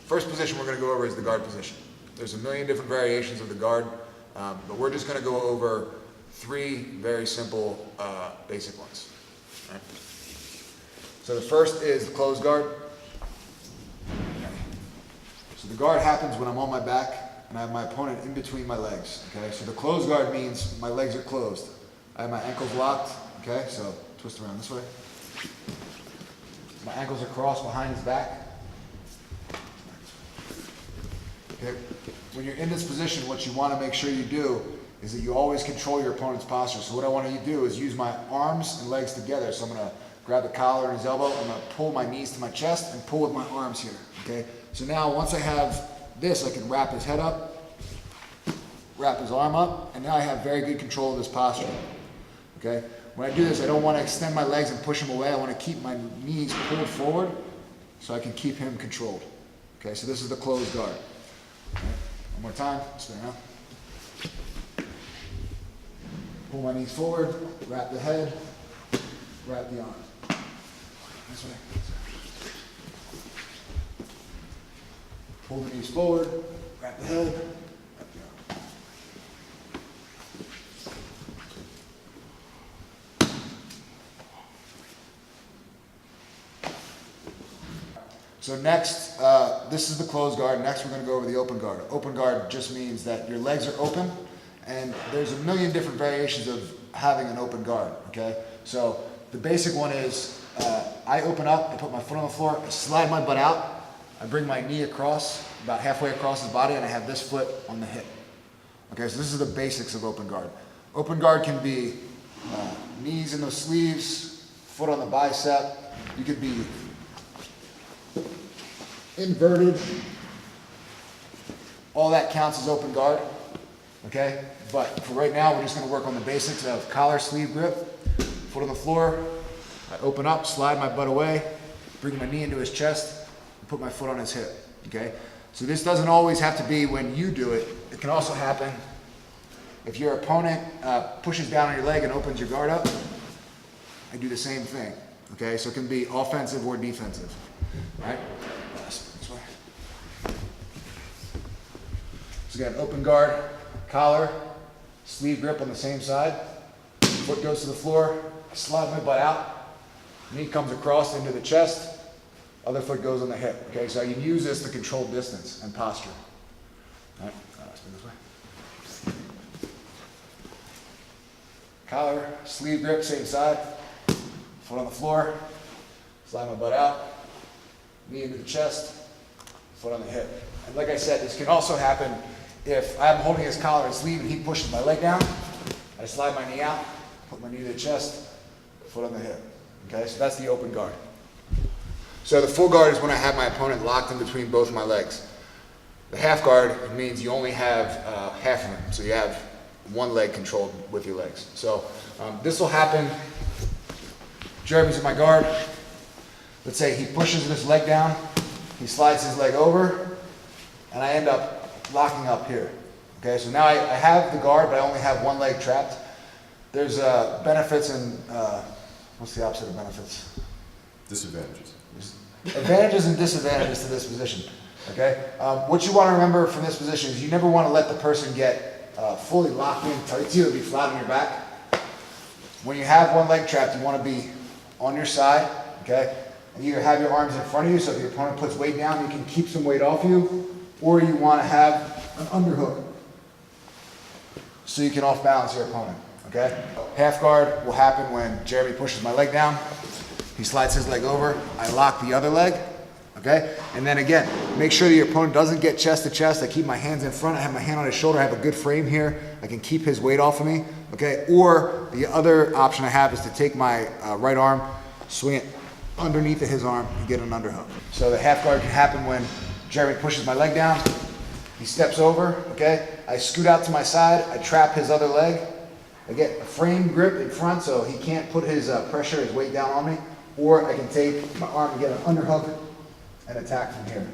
First position we're going to go over is the guard position. There's a million different variations of the guard, but we're just going to go over 3 very simple basic ones. All right. So the first is the closed guard. Okay. So the guard happens when I'm on my back and I have my opponent in between my legs. Okay. So the closed guard means my legs are closed. I have my ankles locked. Okay. So twist around this way. My ankles are crossed behind his back. Okay. When you're in this position, what you want to make sure you do is that you always control your opponent's posture. So what I want you to do is use my arms and legs together. So I'm going to grab the collar and his elbow. I'm going to pull my knees to my chest and pull with my arms here. Okay. So now once I have this, I can wrap his head up, wrap his arm up, and now I have very good control of this posture. Okay. When I do this, I don't want to extend my legs and push him away. I want to keep my knees pulled forward so I can keep him controlled. Okay. So this is the closed guard. Okay. One more time. Spin around. Pull my knees forward, wrap the head, wrap the arm. This way. Pull the knees forward, wrap the head, wrap the arm. So next, this is the closed guard. Next, we're going to go over the open guard. Open guard just means that your legs are open, and there's a million different variations of having an open guard, okay? So the basic one is I open up, I put my foot on the floor, I slide my butt out, I bring my knee across, about halfway across his body, and I have this foot on the hip. Okay, so this is the basics of open guard. Open guard can be knees in the sleeves, foot on the bicep. You could be inverted. All that counts as open guard. Okay, but for right now, we're just going to work on the basics of collar, sleeve grip, foot on the floor. I open up, slide my butt away, bring my knee into his chest, and put my foot on his hip. Okay, so this doesn't always have to be when you do it. It can also happen if your opponent pushes down on your leg and opens your guard up. I do the same thing. Okay, so it can be offensive or defensive. All right, this way. So again, open guard. Collar, sleeve grip on the same side, foot goes to the floor, I slide my butt out, knee comes across into the chest, other foot goes on the hip. Okay, so you can use this to control distance and posture. All right, spin this way. Collar, sleeve grip, same side, foot on the floor, slide my butt out, knee into the chest, foot on the hip. And like I said, this can also happen if I'm holding his collar and sleeve and he pushes my leg down. I slide my knee out, put my knee to the chest, foot on the hip. Okay, so that's the open guard. So the full guard is when I have my opponent locked in between both my legs. The half guard means you only have half of them, so you have one leg controlled with your legs. So this will happen. Jeremy's in my guard. Let's say he pushes this leg down, he slides his leg over, and I end up locking up here. Okay, so now I have the guard, but I only have one leg trapped. There's benefits and what's the opposite of benefits? Disadvantages. There's advantages and disadvantages to this position. Okay, what you want to remember from this position is you never want to let the person get fully locked in tight. You would be flat on your back. When you have one leg trapped, you want to be on your side. Okay, and either have your arms in front of you, so if your opponent puts weight down, you can keep some weight off you. Or you want to have an underhook so you can off balance your opponent, okay? Half guard will happen when Jeremy pushes my leg down, he slides his leg over, I lock the other leg, okay? And then again, make sure that your opponent doesn't get chest to chest. I keep my hands in front, I have my hand on his shoulder, I have a good frame here, I can keep his weight off of me, okay? Or the other option I have is to take my right arm, swing it underneath of his arm and get an underhook. So the half guard can happen when Jeremy pushes my leg down, he steps over, okay? I scoot out to my side, I trap his other leg. I get a frame grip in front so he can't put his pressure, his weight down on me. Or I can take my arm and get an underhook and attack from here.